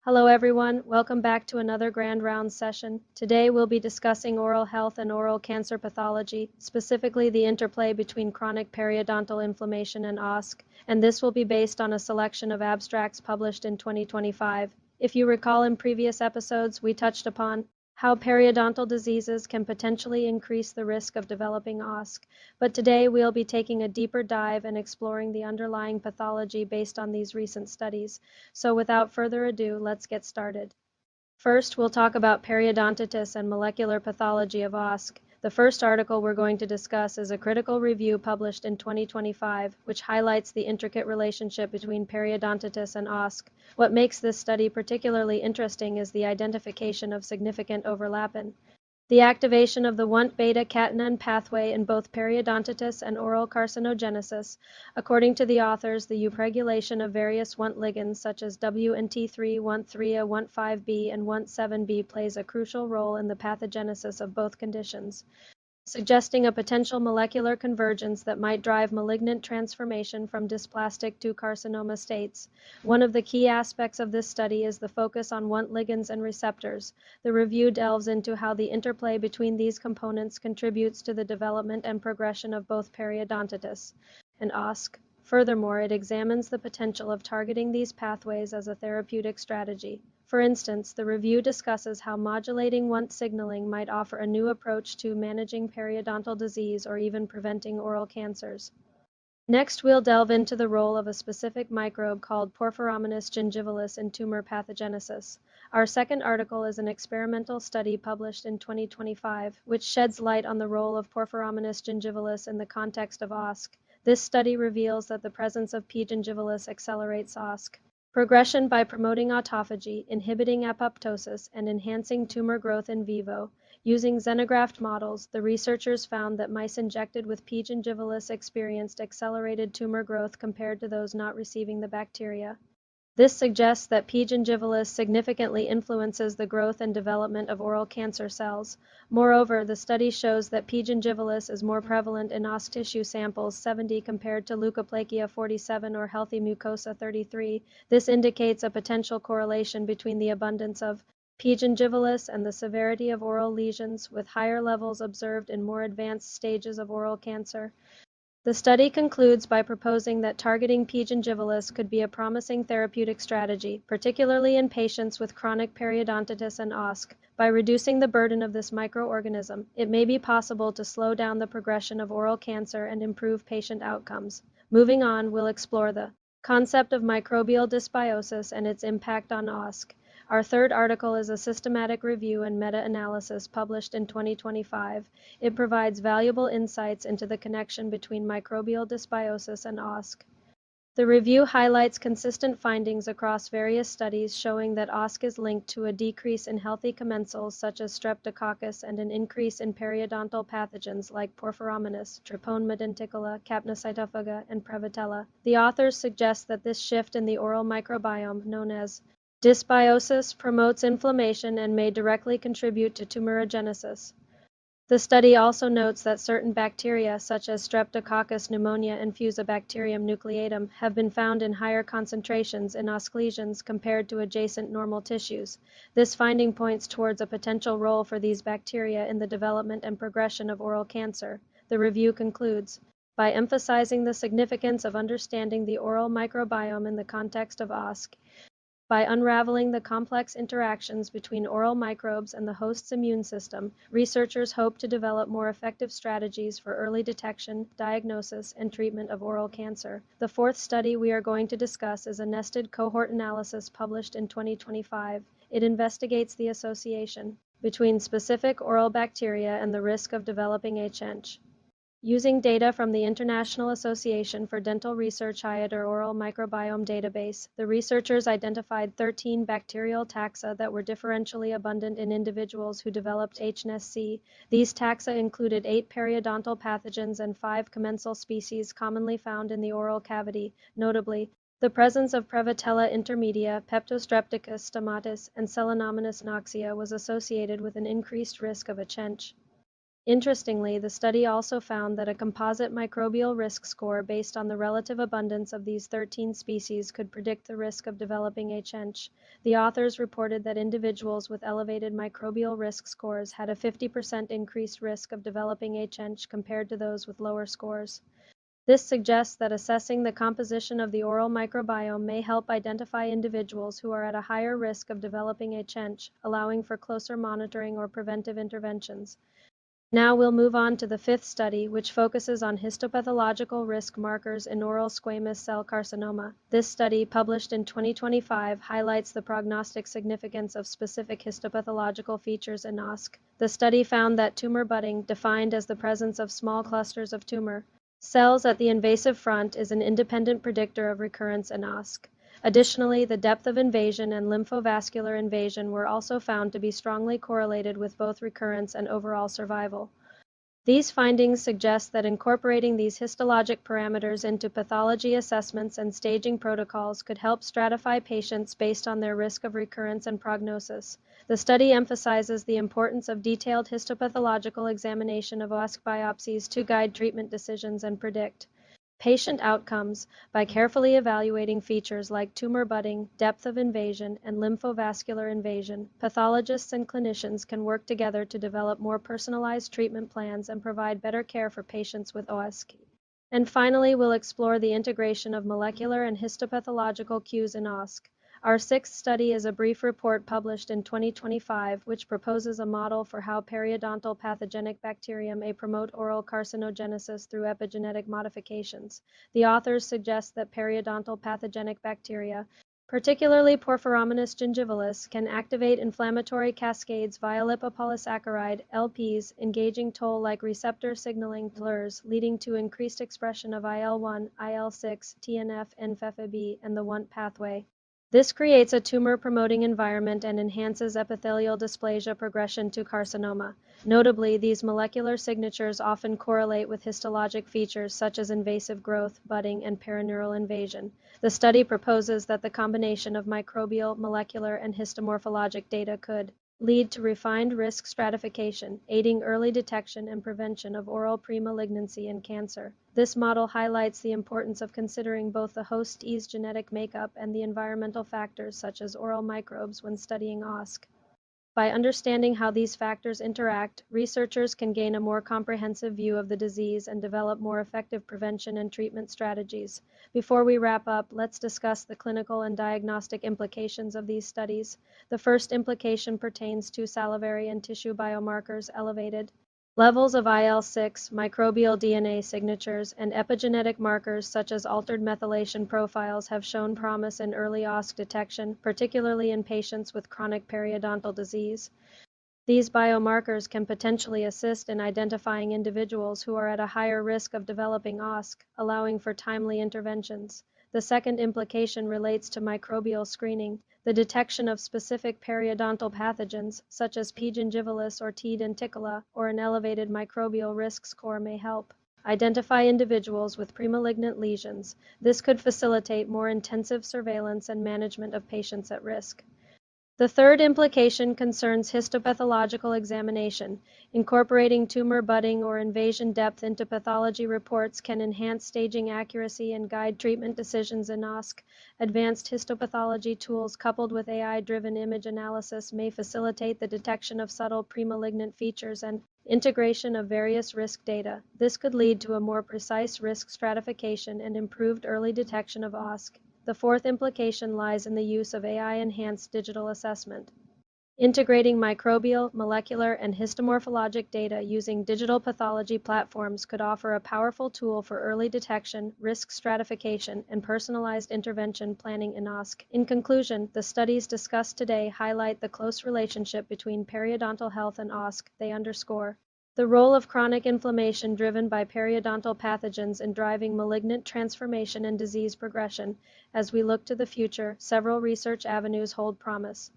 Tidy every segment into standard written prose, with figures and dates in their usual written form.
Hello everyone, welcome back to another Grand Rounds session. Today we'll be discussing oral health and oral cancer pathology, specifically the interplay between chronic periodontal inflammation and OSC, and this will be based on a selection of abstracts published in 2025. If you recall in previous episodes, we touched upon how periodontal diseases can potentially increase the risk of developing OSC, but today we'll be taking a deeper dive and exploring the underlying pathology based on these recent studies. So without further ado, let's get started. First, we'll talk about periodontitis and molecular pathology of OSC. The first article we're going to discuss is a critical review published in 2025, which highlights the intricate relationship between periodontitis and OSC. What makes this study particularly interesting is the identification of significant overlap in the activation of the Wnt β-catenin pathway in both periodontitis and oral carcinogenesis. According to the authors, the upregulation of various Wnt ligands such as WNT3, Wnt3A, Wnt5b, and Wnt7b plays a crucial role in the pathogenesis of both conditions, suggesting a potential molecular convergence that might drive malignant transformation from dysplastic to carcinoma states. One of the key aspects of this study is the focus on Wnt ligands and receptors. The review delves into how the interplay between these components contributes to the development and progression of both periodontitis and OSC. Furthermore, it examines the potential of targeting these pathways as a therapeutic strategy. For instance, the review discusses how modulating Wnt signaling might offer a new approach to managing periodontal disease or even preventing oral cancers. Next, we'll delve into the role of a specific microbe called Porphyromonas gingivalis in tumor pathogenesis. Our second article is an experimental study published in 2025, which sheds light on the role of Porphyromonas gingivalis in the context of OSC. This study reveals that the presence of P. gingivalis accelerates OSC progression by promoting autophagy, inhibiting apoptosis, and enhancing tumor growth in vivo. Using xenograft models, the researchers found that mice injected with P. gingivalis experienced accelerated tumor growth compared to those not receiving the bacteria. This suggests that P. gingivalis significantly influences the growth and development of oral cancer cells. Moreover, the study shows that P. gingivalis is more prevalent in OSC tissue samples 70 compared to leukoplakia 47 or healthy mucosa 33. This indicates a potential correlation between the abundance of P. gingivalis and the severity of oral lesions, with higher levels observed in more advanced stages of oral cancer. The study concludes by proposing that targeting P. gingivalis could be a promising therapeutic strategy, particularly in patients with chronic periodontitis and OSC. By reducing the burden of this microorganism, it may be possible to slow down the progression of oral cancer and improve patient outcomes. Moving on, we'll explore the concept of microbial dysbiosis and its impact on OSC. Our third article is a systematic review and meta-analysis published in 2025. It provides valuable insights into the connection between microbial dysbiosis and OSC. The review highlights consistent findings across various studies showing that OSC is linked to a decrease in healthy commensals such as streptococcus and an increase in periodontal pathogens like Porphyromonas, Treponema denticola, Capnocytophaga, and Prevotella. The authors suggest that this shift in the oral microbiome, known as dysbiosis, promotes inflammation and may directly contribute to tumorigenesis. The study also notes that certain bacteria, such as Streptococcus pneumonia and Fusobacterium nucleatum, have been found in higher concentrations in OSC lesions compared to adjacent normal tissues. This finding points towards a potential role for these bacteria in the development and progression of oral cancer. The review concludes by emphasizing the significance of understanding the oral microbiome in the context of OSC. By unraveling the complex interactions between oral microbes and the host's immune system, researchers hope to develop more effective strategies for early detection, diagnosis, and treatment of oral cancer. The fourth study we are going to discuss is a nested cohort analysis published in 2025. It investigates the association between specific oral bacteria and the risk of developing HNH. Using data from the International Association for Dental Research or Oral Microbiome database, the researchers identified 13 bacterial taxa that were differentially abundant in individuals who developed HNSC. These taxa included 8 periodontal pathogens and 5 commensal species commonly found in the oral cavity. Notably, the presence of Prevotella intermedia, Peptostrepticus stomatis, and Selenomonas noxia was associated with an increased risk of HNH. Interestingly, the study also found that a composite microbial risk score based on the relative abundance of these 13 species could predict the risk of developing HNH. The authors reported that individuals with elevated microbial risk scores had a 50% increased risk of developing HNH compared to those with lower scores. This suggests that assessing the composition of the oral microbiome may help identify individuals who are at a higher risk of developing HNH, allowing for closer monitoring or preventive interventions. Now we'll move on to the fifth study, which focuses on histopathological risk markers in oral squamous cell carcinoma. This study, published in 2025, highlights the prognostic significance of specific histopathological features in OSC. The study found that tumor budding, defined as the presence of small clusters of tumor cells at the invasive front, is an independent predictor of recurrence in OSC. Additionally, the depth of invasion and lymphovascular invasion were also found to be strongly correlated with both recurrence and overall survival. These findings suggest that incorporating these histologic parameters into pathology assessments and staging protocols could help stratify patients based on their risk of recurrence and prognosis. The study emphasizes the importance of detailed histopathological examination of OSC biopsies to guide treatment decisions and predict patient outcomes. By carefully evaluating features like tumor budding, depth of invasion, and lymphovascular invasion, pathologists and clinicians can work together to develop more personalized treatment plans and provide better care for patients with OSC. And finally, we'll explore the integration of molecular and histopathological cues in OSC. Our sixth study is a brief report published in 2025, which proposes a model for how periodontal pathogenic bacteria may promote oral carcinogenesis through epigenetic modifications. The authors suggest that periodontal pathogenic bacteria, particularly Porphyromonas gingivalis, can activate inflammatory cascades via lipopolysaccharide LPs, engaging toll-like receptor signaling TLRs, leading to increased expression of IL-1, IL-6, TNF, NF-κB, and the Wnt pathway. This creates a tumor-promoting environment and enhances epithelial dysplasia progression to carcinoma. Notably, these molecular signatures often correlate with histologic features such as invasive growth, budding, and perineural invasion. The study proposes that the combination of microbial, molecular, and histomorphologic data could lead to refined risk stratification, aiding early detection and prevention of oral premalignancy and cancer. This model highlights the importance of considering both the host's genetic makeup and the environmental factors such as oral microbes when studying OSC. By understanding how these factors interact, researchers can gain a more comprehensive view of the disease and develop more effective prevention and treatment strategies. Before we wrap up, let's discuss the clinical and diagnostic implications of these studies. The first implication pertains to salivary and tissue biomarkers. Elevated levels of IL-6, microbial DNA signatures, and epigenetic markers such as altered methylation profiles have shown promise in early OSC detection, particularly in patients with chronic periodontal disease. These biomarkers can potentially assist in identifying individuals who are at a higher risk of developing OSC, allowing for timely interventions. The second implication relates to microbial screening. The detection of specific periodontal pathogens, such as P. gingivalis or T. denticola, or an elevated microbial risk score may help identify individuals with premalignant lesions. This could facilitate more intensive surveillance and management of patients at risk. The third implication concerns histopathological examination. Incorporating tumor budding or invasion depth into pathology reports can enhance staging accuracy and guide treatment decisions in OSC. Advanced histopathology tools coupled with AI-driven image analysis may facilitate the detection of subtle premalignant features and integration of various risk data. This could lead to a more precise risk stratification and improved early detection of OSC. The fourth implication lies in the use of AI-enhanced digital assessment. Integrating microbial, molecular, and histomorphologic data using digital pathology platforms could offer a powerful tool for early detection, risk stratification, and personalized intervention planning in OSC. In conclusion, the studies discussed today highlight the close relationship between periodontal health and OSC. They underscore the role of chronic inflammation driven by periodontal pathogens in driving malignant transformation and disease progression. As we look to the future, several research avenues hold promise.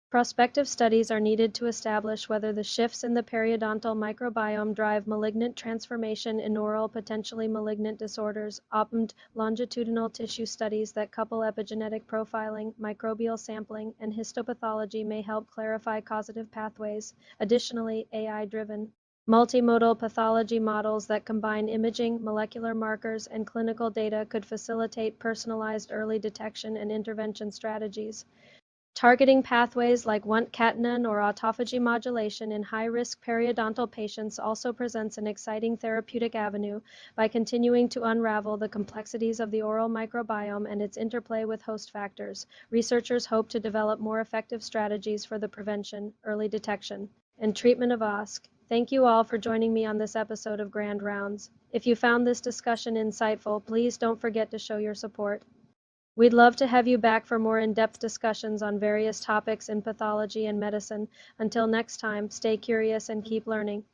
Prospective studies are needed to establish whether the shifts in the periodontal microbiome drive malignant transformation in oral potentially malignant disorders. Opened longitudinal tissue studies that couple epigenetic profiling, microbial sampling, and histopathology may help clarify causative pathways. Additionally, AI-driven Multimodal pathology models that combine imaging, molecular markers, and clinical data could facilitate personalized early detection and intervention strategies. Targeting pathways like β-catenin or autophagy modulation in high-risk periodontal patients also presents an exciting therapeutic avenue by continuing to unravel the complexities of the oral microbiome and its interplay with host factors. Researchers hope to develop more effective strategies for the prevention, early detection, and treatment of OSC. Thank you all for joining me on this episode of Grand Rounds. If you found this discussion insightful, please don't forget to show your support. We'd love to have you back for more in-depth discussions on various topics in pathology and medicine. Until next time, stay curious and keep learning.